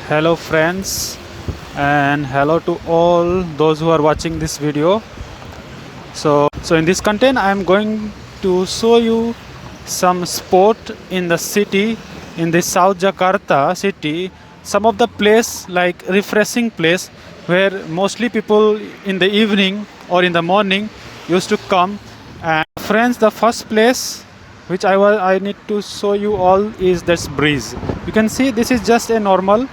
Hello friends, and hello to all those who are watching this video. So in this content I am going to show you some spot in the city, in the South Jakarta city, some of the place like refreshing place where mostly people in the evening or in the morning used to come. And friends, the first place which I need to show you all is this bridge. You can see this is just a normal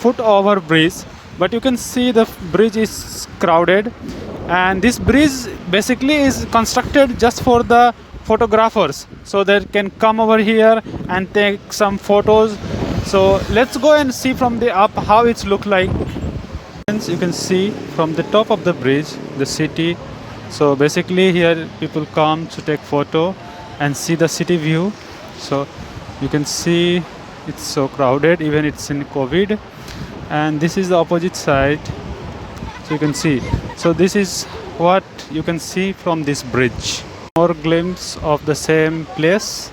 foot over bridge, but you can see the bridge is crowded, and this bridge basically is constructed just for the photographers so they can come over here and take some photos. So let's go and see from the up how it's look like. You can see from the top of the bridge the city. So basically here people come to take photo and see the city view. So you can see it's so crowded, even it's in COVID. And this is the opposite side, so you can see. So this is what you can see from this bridge. More glimpse of the same place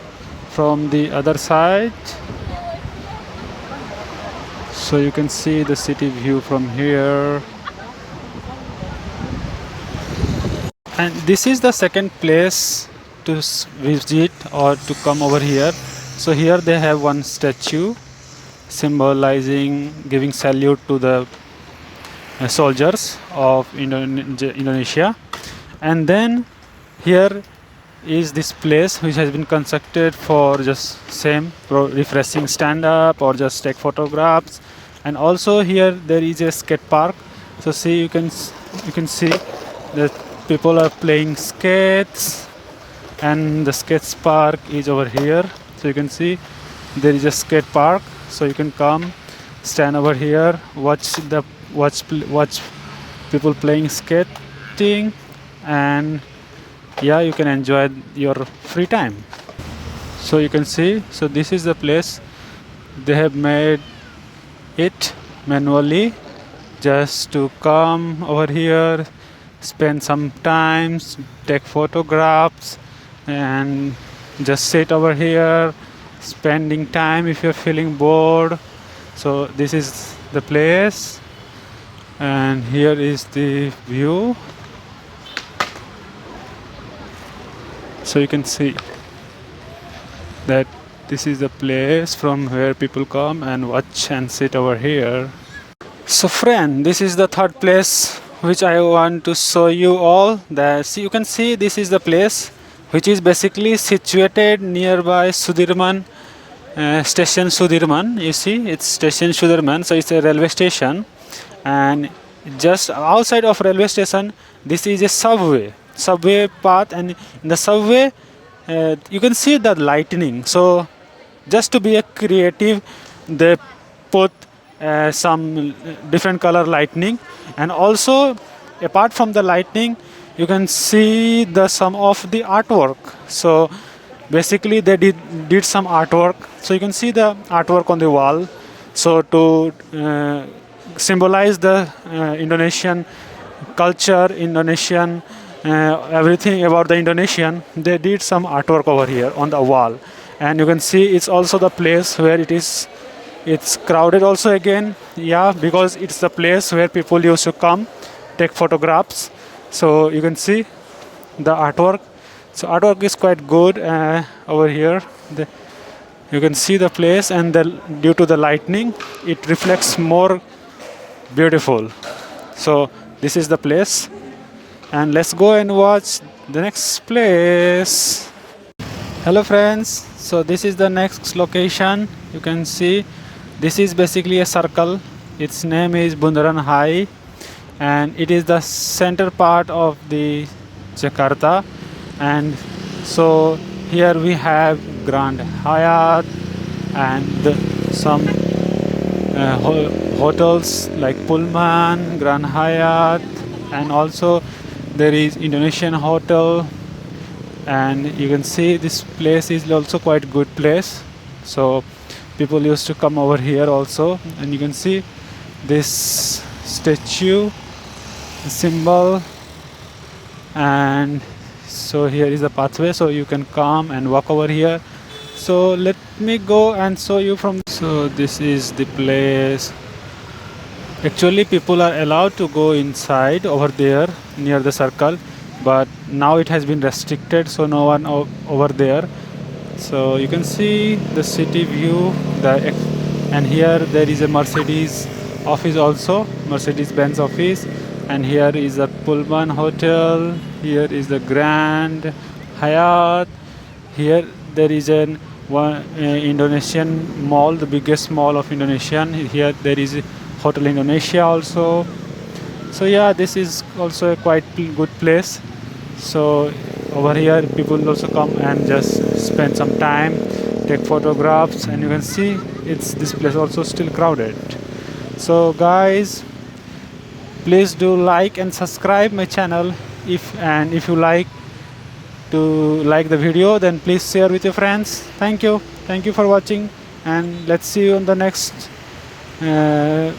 from the other side. So you can see the city view from here. And this is the second place to visit or to come over here. So here they have one statue symbolizing giving salute to the soldiers of Indonesia. And then here is this place which has been constructed for just same refreshing stand up or just take photographs. And also here there is a skate park. So see, you can see that people are playing skates, and the skate park is over here. So you can see there is a skate park, so you can come stand over here, watch people playing skating, and yeah, you can enjoy your free time. So you can see, so this is the place. They have made it manually just to come over here, spend some time, take photographs, and just sit over here spending time if you're feeling bored. So this is the place, and here is the view. So you can see that this is the place from where people come and watch and sit over here. So friend, this is the third place which I want to show you all. See, you can see this is the place which is basically situated nearby Sudirman station. Sudirman, you see, it's station Sudirman, so it's a railway station. And just outside of railway station, this is a subway path, and in the subway you can see the lightning. So just to be a creative, they put some different color lightning. And also apart from the lightning, you can see the some of the artwork. So basically they did some artwork. So you can see the artwork on the wall. So to symbolize the Indonesian culture, Indonesian everything about the Indonesian, they did some artwork over here on the wall. And you can see it's also the place where it's crowded also again, yeah, because it's the place where people used to come take photographs. So you can see the artwork. So artwork is quite good over here. You can see the place, and due to the lightning it reflects more beautiful. So this is the place, and let's go and watch the next place. Hello friends, so this is the next location. You can see this is basically a circle. Its name is Bundaran Hi, and it is the center part of the Jakarta. And so here we have Grand Hyatt and some hotels like Pullman, Grand Hyatt, and also there is Indonesian hotel. And you can see this place is also quite good place. So people used to come over here also. And you can see this statue symbol, and so here is the pathway, so you can come and walk over here. So let me go and show you from. So this is the place Actually, people are allowed to go inside over there near the circle, but now it has been restricted, so no one over there. So you can see the city view, and here there is a Mercedes office also, Mercedes-Benz office, and here is a Pullman Hotel. Here is the Grand Hyatt. Here there is an one Indonesian mall, the biggest mall of Indonesia. Here there is Hotel Indonesia also. So yeah, this is also a quite good place. So over here people also come and just spend some time, take photographs, and you can see it's this place also still crowded. So guys, please do like and subscribe my channel. If you like the video, then please share with your friends. Thank you for watching, and let's see you on the next uh,